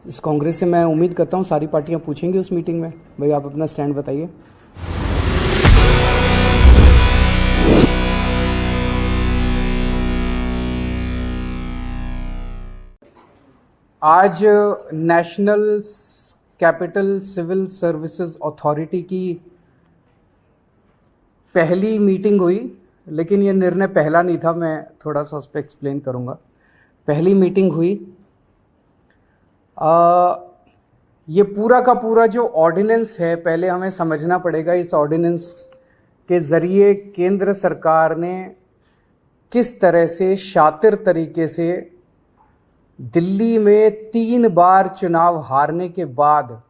इस कांग्रेस से मैं उम्मीद करता हूँ सारी पार्टियां पूछेंगी उस मीटिंग में, भाई आप अपना स्टैंड बताइए। आज national capital civil services authority की पहली मीटिंग हुई, लेकिन ये निर्णय पहला नहीं था, मैं थोड़ा सा उस पर एक्सप्लेन करूँगा। पहली मीटिंग हुई, ये पूरा का पूरा जो ऑर्डिनेंस है, पहले हमें समझना पड़ेगा इस ऑर्डिनेंस के ज़रिए केंद्र सरकार ने किस तरह से शातिर तरीके से दिल्ली में 3 बार चुनाव हारने के बाद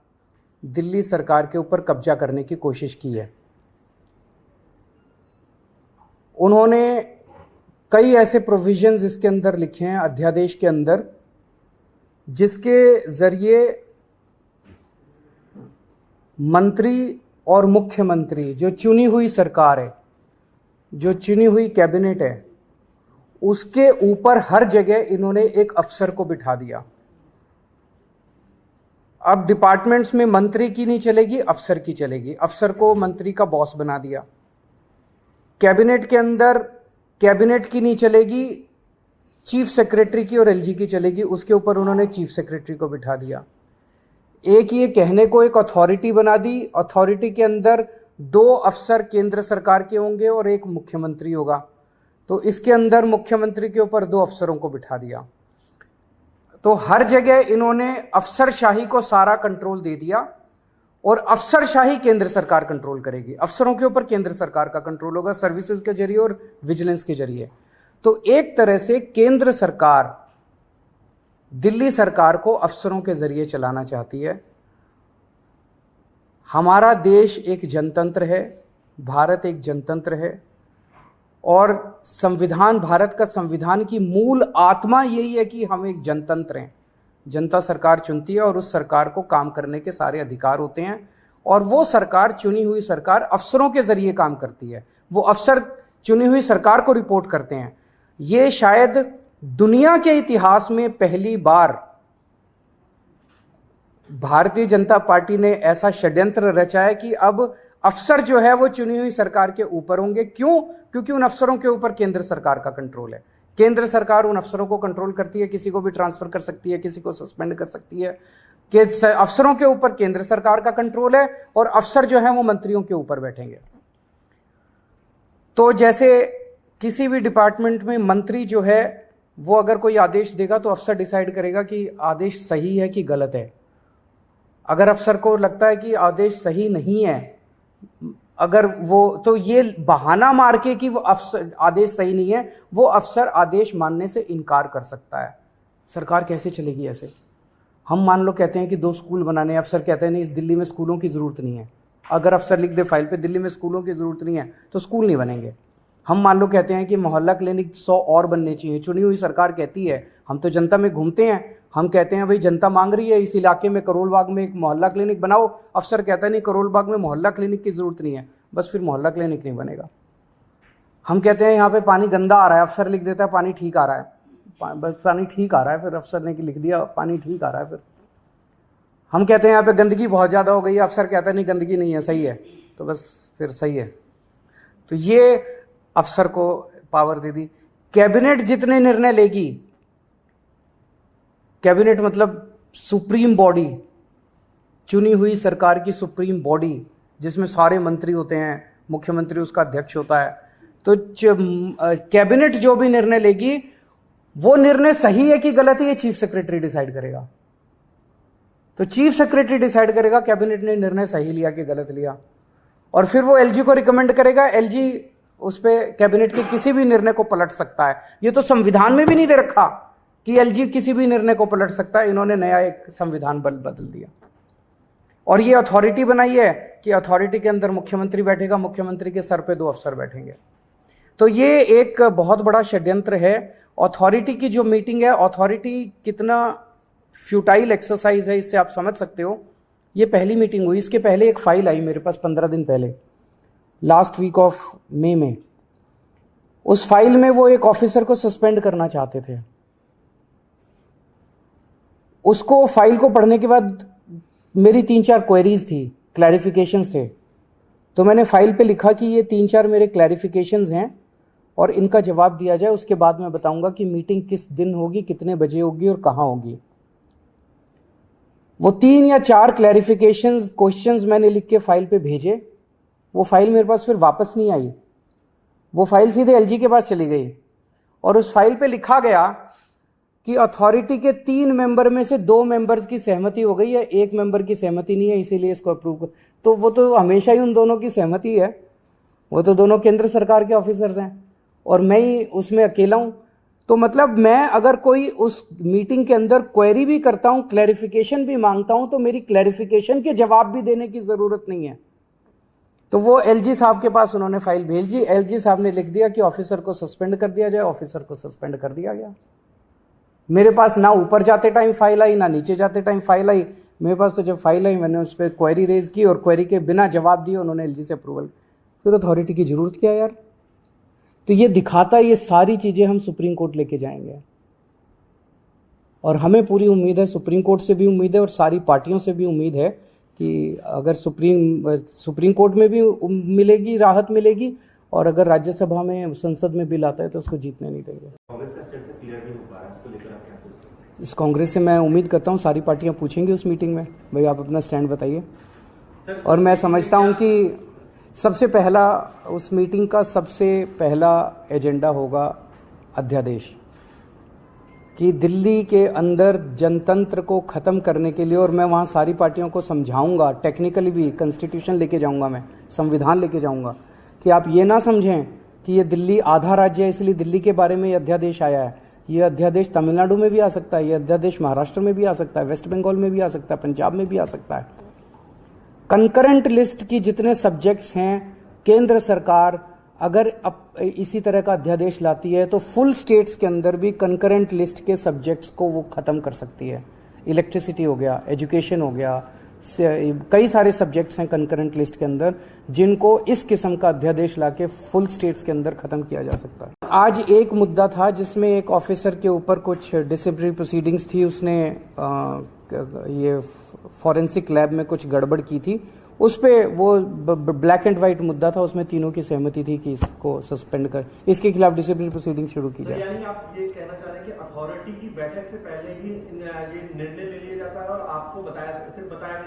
दिल्ली सरकार के ऊपर कब्जा करने की कोशिश की है। उन्होंने कई ऐसे प्रोविजंस इसके अंदर लिखे हैं अध्यादेश के अंदर, जिसके जरिए मंत्री और मुख्यमंत्री, जो चुनी हुई सरकार है, जो चुनी हुई कैबिनेट है, उसके ऊपर हर जगह इन्होंने एक अफसर को बिठा दिया। अब डिपार्टमेंट्स में मंत्री की नहीं चलेगी, अफसर की चलेगी। अफसर को मंत्री का बॉस बना दिया। कैबिनेट के अंदर कैबिनेट की नहीं चलेगी, चीफ सेक्रेटरी की और एलजी की चलेगी, उसके ऊपर उन्होंने चीफ सेक्रेटरी को बिठा दिया। एक ये कहने को एक अथॉरिटी बना दी। अथॉरिटी के अंदर 2 अफसर केंद्र सरकार के होंगे और एक मुख्यमंत्री होगा, तो इसके अंदर मुख्यमंत्री के ऊपर 2 अफसरों को बिठा दिया। तो हर जगह इन्होंने अफसरशाही को सारा कंट्रोल दे दिया और अफसरशाही केंद्र सरकार कंट्रोल करेगी। अफसरों के ऊपर केंद्र सरकार का कंट्रोल होगा, सर्विसेज के जरिए और विजिलेंस के जरिए। तो एक तरह से केंद्र सरकार दिल्ली सरकार को अफसरों के जरिए चलाना चाहती है। हमारा देश एक जनतंत्र है, भारत एक जनतंत्र है, और संविधान, भारत का संविधान की मूल आत्मा यही है कि हम एक जनतंत्र हैं। जनता सरकार चुनती है और उस सरकार को काम करने के सारे अधिकार होते हैं, और वो सरकार, चुनी हुई सरकार, अफसरों के जरिए काम करती है। वो अफसर चुनी हुई सरकार को रिपोर्ट करते हैं। ये शायद दुनिया के इतिहास में पहली बार भारतीय जनता पार्टी ने ऐसा षड्यंत्र रचा है कि अब अफसर जो है वो चुनी हुई सरकार के ऊपर होंगे। क्यों? क्योंकि उन अफसरों के ऊपर केंद्र सरकार का कंट्रोल है। केंद्र सरकार उन अफसरों को कंट्रोल करती है, किसी को भी ट्रांसफर कर सकती है, किसी को सस्पेंड कर सकती है। कि अफसरों के ऊपर केंद्र सरकार का कंट्रोल है और अफसर जो है वो मंत्रियों के ऊपर बैठेंगे। तो जैसे किसी भी डिपार्टमेंट में मंत्री जो है वो अगर कोई आदेश देगा तो अफसर डिसाइड करेगा कि आदेश सही है कि गलत है। अगर अफसर को लगता है कि आदेश सही नहीं है, अगर वो, तो ये बहाना मार के कि वो अफसर आदेश सही नहीं है, वो अफसर आदेश मानने से इनकार कर सकता है। सरकार कैसे चलेगी ऐसे? हम मान लो कहते हैं कि 2 स्कूल बनाने हैं, अफसर कहते हैं नहीं, इस दिल्ली में स्कूलों की जरूरत नहीं है। अगर अफसर लिख दे फाइल पे दिल्ली में स्कूलों की जरूरत नहीं है तो स्कूल नहीं बनेंगे। हम मान लो कहते हैं कि मोहल्ला क्लिनिक 100 और बनने चाहिए। चुनी हुई सरकार कहती है, हम तो जनता में घूमते हैं, हम कहते हैं भाई जनता मांग रही है इस इलाके में करोल बाग में एक मोहल्ला क्लिनिक बनाओ। अफसर कहता है नहीं, करोल बाग में मोहल्ला क्लिनिक की जरूरत नहीं है, बस फिर मोहल्ला क्लिनिक नहीं बनेगा। हम कहते हैं यहाँ पे पानी गंदा आ रहा है, अफसर लिख देता है पानी ठीक आ रहा है, बस पानी ठीक आ रहा है, फिर अफसर ने लिख दिया पानी ठीक आ रहा है। फिर हम कहते हैं यहाँ पे गंदगी बहुत ज़्यादा हो गई है, अफसर कहता है नहीं गंदगी नहीं है, सही है, तो बस फिर सही है। तो ये अफसर को पावर दे दी। कैबिनेट जितने निर्णय लेगी, कैबिनेट मतलब सुप्रीम बॉडी, चुनी हुई सरकार की सुप्रीम बॉडी, जिसमें सारे मंत्री होते हैं, मुख्यमंत्री उसका अध्यक्ष होता है। तो कैबिनेट जो भी निर्णय लेगी वो निर्णय सही है कि गलत है, ये चीफ सेक्रेटरी डिसाइड करेगा। तो चीफ सेक्रेटरी डिसाइड करेगा कैबिनेट ने निर्णय सही लिया कि गलत लिया, और फिर वो एलजी को रिकमेंड करेगा। एलजी उस पे कैबिनेट के किसी भी निर्णय को पलट सकता है। ये तो संविधान में भी नहीं दे रखा कि एलजी किसी भी निर्णय को पलट सकता है। इन्होंने नया एक संविधान बदल दिया और ये अथॉरिटी बनाई है कि अथॉरिटी के अंदर मुख्यमंत्री बैठेगा, मुख्यमंत्री के सर पे 2 अफसर बैठेंगे। तो ये एक बहुत बड़ा षड्यंत्र है। अथॉरिटी की जो मीटिंग है, अथॉरिटी कितना फ्यूटाइल एक्सरसाइज है इससे आप समझ सकते हो। ये पहली मीटिंग हुई, इसके पहले एक फाइल आई मेरे पास 15 दिन पहले, लास्ट वीक ऑफ मई में। उस फाइल में वो एक ऑफिसर को सस्पेंड करना चाहते थे। उसको फाइल को पढ़ने के बाद मेरी 3-4 क्वेरीज थी, क्लैरिफिकेशंस थे। तो मैंने फाइल पे लिखा कि ये 3-4 मेरे क्लैरिफिकेशंस हैं और इनका जवाब दिया जाए, उसके बाद मैं बताऊंगा कि मीटिंग किस दिन होगी, कितने बजे होगी और कहाँ होगी। वो 3 या 4 क्लैरिफिकेशंस क्वेश्चंस मैंने लिख के फाइल पे भेजे। वो फाइल मेरे पास फिर वापस नहीं आई, वो फाइल सीधे एलजी के पास चली गई और उस फाइल पे लिखा गया कि अथॉरिटी के 3 मेंबर में से 2 मेंबर्स की सहमति हो गई है, 1 मेंबर की सहमति नहीं है, इसीलिए इसको अप्रूव। तो वो तो हमेशा ही उन दोनों की सहमति है, वो तो दोनों केंद्र सरकार के ऑफिसर्स हैं और मैं ही उसमें अकेला हूं। तो मतलब मैं अगर कोई उस मीटिंग के अंदर क्वेरी भी करता हूं, क्लैरिफिकेशन भी मांगता हूं, तो मेरी क्लैरिफिकेशन के जवाब भी देने की जरूरत नहीं है। तो वो एलजी साहब के पास उन्होंने फाइल भेजी, एलजी साहब ने लिख दिया कि ऑफिसर को सस्पेंड कर दिया जाए, ऑफिसर को सस्पेंड कर दिया गया। मेरे पास ना ऊपर जाते टाइम फाइल आई, ना नीचे जाते टाइम फाइल आई। मेरे पास तो जब फाइल आई मैंने उस पर क्वेरी रेज की और क्वेरी के बिना जवाब दिए उन्होंने एलजी से अप्रूवल। फिर अथॉरिटी की जरूरत क्या यार? तो ये दिखाता है, ये सारी चीजें हम सुप्रीम कोर्ट लेके जाएंगे और हमें पूरी उम्मीद है, सुप्रीम कोर्ट से भी उम्मीद है और सारी पार्टियों से भी उम्मीद है कि अगर सुप्रीम कोर्ट में भी मिलेगी, राहत मिलेगी और अगर राज्यसभा में, संसद में बिल आता है तो उसको जीतने नहीं देंगे। कांग्रेस का स्टैंड से क्लियर नहीं हो पा रहा है, इसको लेकर आप क्या सोचते हैं? इस कांग्रेस से मैं उम्मीद करता हूँ सारी पार्टियां पूछेंगी उस मीटिंग में, भाई आप अपना स्टैंड बताइए। और मैं समझता हूँ कि सबसे पहला, उस मीटिंग का सबसे पहला एजेंडा होगा अध्यादेश, कि दिल्ली के अंदर जनतंत्र को ख़त्म करने के लिए, और मैं वहाँ सारी पार्टियों को समझाऊंगा, टेक्निकली भी कॉन्स्टिट्यूशन लेके जाऊंगा, मैं संविधान लेके जाऊंगा कि आप ये ना समझें कि ये दिल्ली आधा राज्य है इसलिए दिल्ली के बारे में ये अध्यादेश आया है। ये अध्यादेश तमिलनाडु में भी आ सकता है, ये अध्यादेश महाराष्ट्र में भी आ सकता है, वेस्ट बंगाल में भी आ सकता है, पंजाब में भी आ सकता है। कंकरेंट लिस्ट की जितने सब्जेक्ट्स हैं, केंद्र सरकार अगर इसी तरह का अध्यादेश लाती है तो फुल स्टेट्स के अंदर भी कंकरेंट लिस्ट के सब्जेक्ट्स को वो खत्म कर सकती है। इलेक्ट्रिसिटी हो गया, एजुकेशन हो गया, कई सारे सब्जेक्ट्स हैं कंकरेंट लिस्ट के अंदर जिनको इस किस्म का अध्यादेश लाके फुल स्टेट्स के अंदर खत्म किया जा सकता है। आज एक मुद्दा था जिसमें एक ऑफिसर के ऊपर कुछ डिसिप्लिनरी प्रोसीडिंग्स थी, उसने ये फॉरेंसिक लैब में कुछ गड़बड़ की थी, उस पे वो ब्लैक एंड व्हाइट मुद्दा था, उसमें तीनों की सहमति थी कि इसको सस्पेंड कर, इसके खिलाफ डिसिप्लिनरी प्रोसीडिंग शुरू की जाए। यानी आप ये कहना चाह रहे हैं कि अथॉरिटी की बैठक से पहले ही ये निर्णय ले लिया जाता है और आपको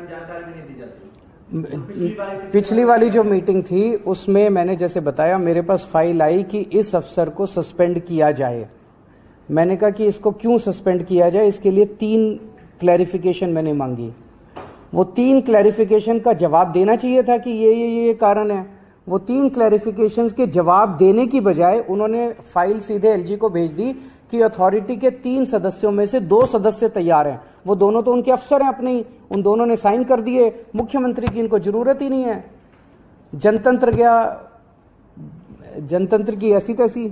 जानकारी भी नहीं दी जाती? पिछली वाली जो मीटिंग थी उसमें मैंने जैसे बताया, मेरे पास फाइल आई कि इस अफसर को सस्पेंड किया जाए। मैंने कहा कि इसको क्यों सस्पेंड किया जाए, इसके लिए 3 क्लैरिफिकेशन मैंने मांगी। वो 3 क्लैरिफिकेशन का जवाब देना चाहिए था कि ये कारण है। वो 3 क्लैरिफिकेशंस के जवाब देने की बजाय उन्होंने फाइल सीधे एलजी को भेज दी कि अथॉरिटी के 3 सदस्यों में से 2 सदस्य तैयार हैं। वो दोनों तो उनके अफसर हैं अपने ही, उन दोनों ने साइन कर दिए, मुख्यमंत्री की इनको जरूरत ही नहीं है। जनतंत्र गया, जनतंत्र की ऐसी तैसी।